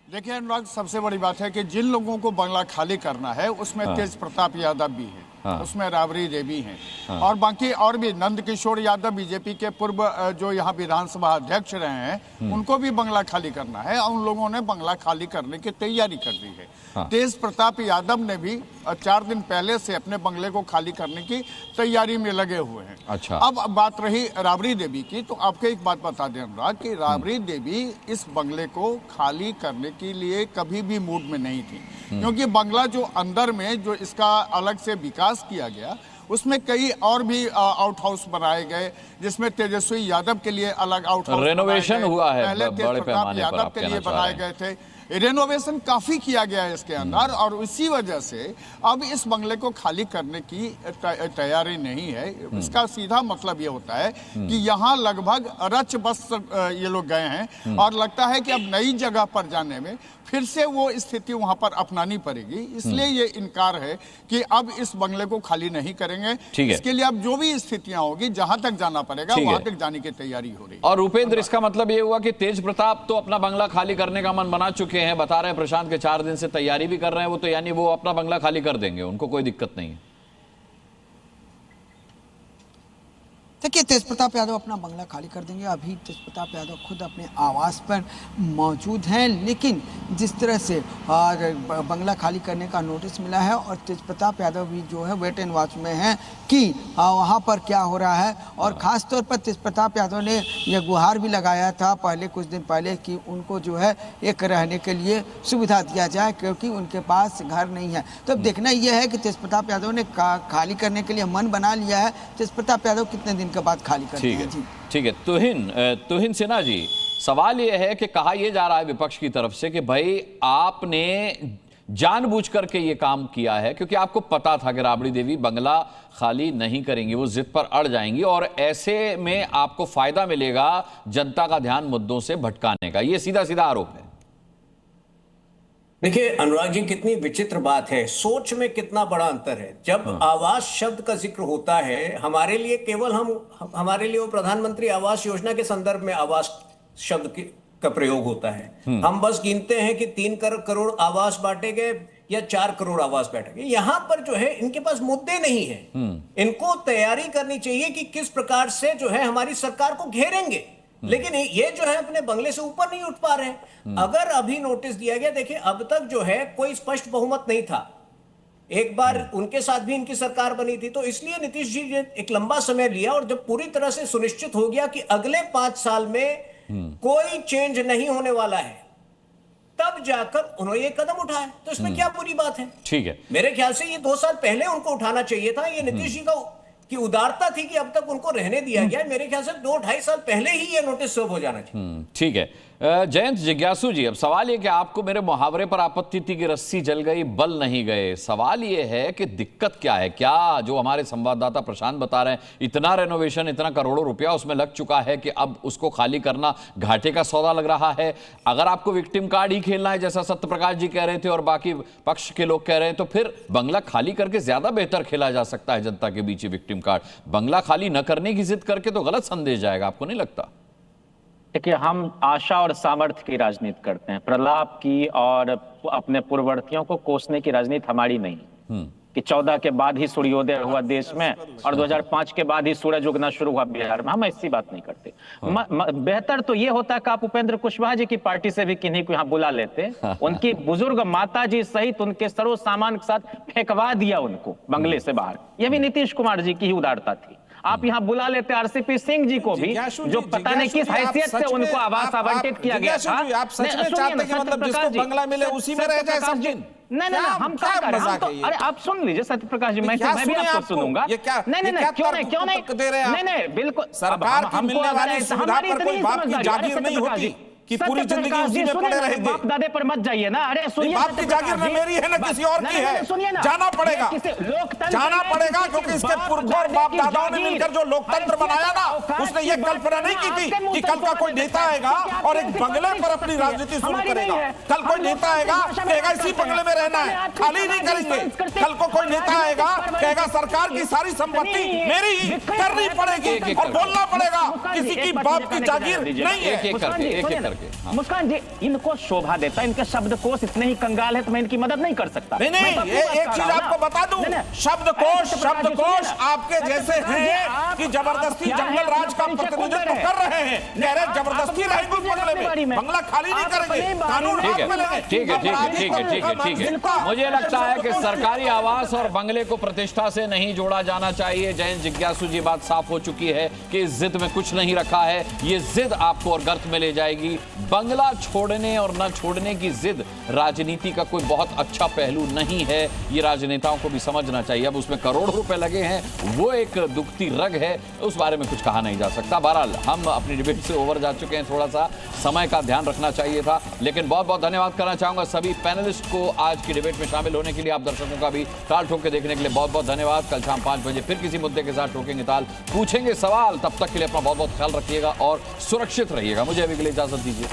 देखिए अनुराग, सबसे बड़ी बात है कि जिन लोगों को बंगला खाली करना है उसमें तेज प्रताप यादव भी है, उसमें राबड़ी देवी हैं, और बाकी और भी नंद किशोर यादव बीजेपी के पूर्व जो यहाँ विधानसभा अध्यक्ष रहे हैं, उनको भी बंगला खाली करना है और उन लोगों ने बंगला खाली करने की तैयारी कर दी है। तेज प्रताप यादव ने भी 4 दिन पहले से अपने बंगले को खाली करने की तैयारी में लगे हुए हैं। अच्छा। अब बात रही राबड़ी देवी की, तो आपको एक बात बता दें अनुराग कि राबड़ी देवी इस बंगले को खाली करने के लिए कभी भी मूड में नहीं थी, क्योंकि बंगला जो अंदर में जो इसका अलग से विकास किया गया उसमें कई और भी आउट हाउस बनाए गए, जिसमें तेजस्वी यादव के लिए अलग आउट हाउस रेनोवेशन हुआ है, पहले तेज प्रताप यादव के लिए बनाए गए थे। रेनोवेशन काफी किया गया है इसके अंदर, और इसी वजह से अब इस बंगले को खाली करने की तैयारी नहीं है। इसका सीधा मतलब ये होता है कि यहाँ लगभग रच बस ये लोग गए हैं, और लगता है कि अब नई जगह पर जाने में फिर से वो स्थिति वहां पर अपनानी पड़ेगी। इसलिए ये इनकार है कि अब इस बंगले को खाली नहीं करेंगे। इसके लिए अब जो भी स्थितियां होगी, जहां तक जाना पड़ेगा वहां तक जाने की तैयारी हो रही है। और रूपेंद्र, इसका मतलब ये हुआ कि तेज प्रताप तो अपना बंगला खाली करने का मन बना चुके हैं, बता रहे हैं प्रशांत के 4 दिन से तैयारी भी कर रहे हैं वो, तो यानी वो अपना बंगला खाली कर देंगे, उनको कोई दिक्कत नहीं है। देखिए तेज प्रताप यादव अपना बंगला खाली कर देंगे। अभी तेज प्रताप यादव खुद अपने आवास पर मौजूद हैं, लेकिन जिस तरह से बंगला खाली करने का नोटिस मिला है और तेज प्रताप यादव भी जो है वेट एंड वॉच में हैं कि वहाँ पर क्या हो रहा है। और ख़ास तौर पर तेज प्रताप यादव ने यह गुहार भी लगाया था पहले कुछ दिन पहले कि उनको जो है एक रहने के लिए सुविधा दिया जाए, क्योंकि उनके पास घर नहीं है। तो अब देखना यह है कि तेज प्रताप यादव ने खाली करने के लिए मन बना लिया है। तेज प्रताप यादव कितने दिन के बाद खाली करते हैं? जी ठीक है। तुहिन सिन्हा जी, सवाल यह है कि कहा यह जा रहा है विपक्ष की तरफ से कि भाई आपने जानबूझ करके ये काम किया है क्योंकि आपको पता था कि राबड़ी देवी बंगला खाली नहीं करेंगी, वो जिद पर अड़ जाएंगी और ऐसे में आपको फायदा मिलेगा जनता का ध्यान मुद्दों से भटकाने का। ये सीधा सीधा आरोप है। देखिए अनुराग जी, कितनी विचित्र बात है, सोच में कितना बड़ा अंतर है। जब आवास शब्द का जिक्र होता है, हमारे लिए केवल हमारे लिए वो प्रधानमंत्री आवास योजना के संदर्भ में आवास शब्द का प्रयोग होता है। हम बस गिनते हैं कि 3 करोड़ आवास बांटे गए या 4 करोड़ आवास बांटे गए। यहां पर जो है इनके पास मुद्दे नहीं है। इनको तैयारी करनी चाहिए कि किस प्रकार से जो है हमारी सरकार को घेरेंगे, लेकिन ये जो है अपने बंगले से ऊपर नहीं उठ पा रहे हैं। अगर अभी नोटिस दिया गया, देखिए अब तक जो है कोई स्पष्ट बहुमत नहीं था। एक बार उनके साथ भी इनकी सरकार बनी थी, तो इसलिए नीतीश जी ने एक लंबा समय लिया और जब पूरी तरह से सुनिश्चित हो गया कि अगले 5 साल में कोई चेंज नहीं होने वाला है, तब जाकर उन्होंने ये कदम उठाया। तो इसमें क्या बुरी बात है? ठीक है, मेरे ख्याल से ये 2 साल पहले उनको उठाना चाहिए था। ये नीतीश जी की उदारता थी कि अब तक उनको रहने दिया गया। मेरे ख्याल से 2-2.5 साल पहले ही ये नोटिस सर्व हो जाना चाहिए। ठीक है। जयंत जिज्ञासु जी, अब सवाल ये कि आपको मेरे मुहावरे पर आपत्ति थी कि रस्सी जल गई बल नहीं गए। सवाल ये है कि दिक्कत क्या है? क्या जो हमारे संवाददाता प्रशांत बता रहे हैं, इतना रेनोवेशन, इतना करोड़ों रुपया उसमें लग चुका है कि अब उसको खाली करना घाटे का सौदा लग रहा है? अगर आपको विक्टिम कार्ड ही खेलना है जैसा सत्य प्रकाश जी कह रहे थे और बाकी पक्ष के लोग कह रहे हैं, तो फिर बंगला खाली करके ज्यादा बेहतर खेला जा सकता है जनता के बीच विक्टिम कार्ड। बंगला खाली न करने की जिद करके तो गलत संदेश जाएगा, आपको नहीं लगता? देखिए, हम आशा और सामर्थ्य की राजनीति करते हैं, प्रलाप की और अपने पूर्ववर्तियों को कोसने की राजनीति हमारी नहीं कि 14 के बाद ही सूर्योदय हुआ देश में और 2005 के बाद ही सूरज उगना शुरू हुआ बिहार में। हम ऐसी बात नहीं करते। बेहतर तो ये होता कि आप उपेंद्र कुशवाहा जी की पार्टी से भी किन्हीं को यहाँ बुला लेते, उनकी बुजुर्ग माता जी सहित उनके सर्व सामान के साथ फेंकवा दिया उनको बंगले से बाहर। यह भी नीतीश कुमार जी की ही उदारता थी। आप यहाँ बुला लेते आरसीपी सिंह जी को भी, जो पता नहीं किस हैसियत से उनको आवास आवंटित किया गया था। आप सच में चाहते हैं कि मतलब जिसको बंगला मिले उसी में रह जाए सब दिन? नहीं, हम क्या कर रहे हैं? अरे आप सुन लीजिए सत्य प्रकाश जी, मैं भी आपको सुनूंगा। नहीं, क्यों नहीं, बिल्कुल। सरकार की मिलने वाली सुविधा पर कोई बाप की जागीर नहीं होती कि पूरी जिंदगी उसी में पड़े रहेंगे। बाप दादे पर मत जाइए ना। अरे सुनिए, बाप की जागीर न मेरी है न किसी और की है। सुनिए ना, जाना पड़ेगा क्योंकि इसके पुरखों और बाप दादाओं ने मिलकर जो लोकतंत्र बनाया ना, उसने ये कल्पना नहीं की थी कि कल का कोई नेता आएगा और एक बंगले पर अपनी राजनीति शुरू करेगा। कल कोई नेता आएगा कहेगा इसी बंगले में रहना है, खाली नहीं करेंगे। कल को कोई नेता आएगा कहेगा सरकार की सारी संपत्ति मेरी ही करनी पड़ेगी और बोलना पड़ेगा किसी की बाप की जागीर नहीं है। मुस्कान जी, इनको शोभा देता, इनके शब्दकोश इतने ही कंगाल है तो मैं इनकी मदद नहीं कर सकता। नहीं, एक चीज आपको बता दूं, शब्दकोश आपके जैसे हैं कि जबरदस्ती जंगल राज का प्रतिनिधित्व कर रहे हैं। कह रहे जबरदस्ती रहेंगे बंगले में, बंगला खाली नहीं करेंगे, कानून ठीक है। मुझे लगता है कि सरकारी आवास और बंगले को प्रतिष्ठा से नहीं जोड़ा जाना चाहिए। जयंत जिज्ञासु जी, बात साफ हो चुकी है कि इस जिद में कुछ नहीं रखा है। ये जिद आपको और गर्त में ले जाएगी। बंगला छोड़ने और न छोड़ने की जिद राजनीति का कोई बहुत अच्छा पहलू नहीं है। ये राजनेताओं को भी समझना चाहिए। अब उसमें करोड़ों रुपए लगे हैं, वो एक दुखती रग है, उस बारे में कुछ कहा नहीं जा सकता। बहरहाल हम अपनी डिबेट से ओवर जा चुके हैं, थोड़ा सा समय का ध्यान रखना चाहिए था। लेकिन बहुत बहुत धन्यवाद करना चाहूंगा सभी पैनलिस्ट को आज की डिबेट में शामिल होने के लिए। आप दर्शकों का भी ताल ठोक के देखने के लिए बहुत बहुत धन्यवाद। कल शाम 5 बजे फिर किसी मुद्दे के साथ ठोकेंगे ताल, पूछेंगे सवाल। तब तक के लिए अपना बहुत बहुत ख्याल रखिएगा और सुरक्षित रहिएगा। मुझे अभी के लिए इजाजत दीजिए।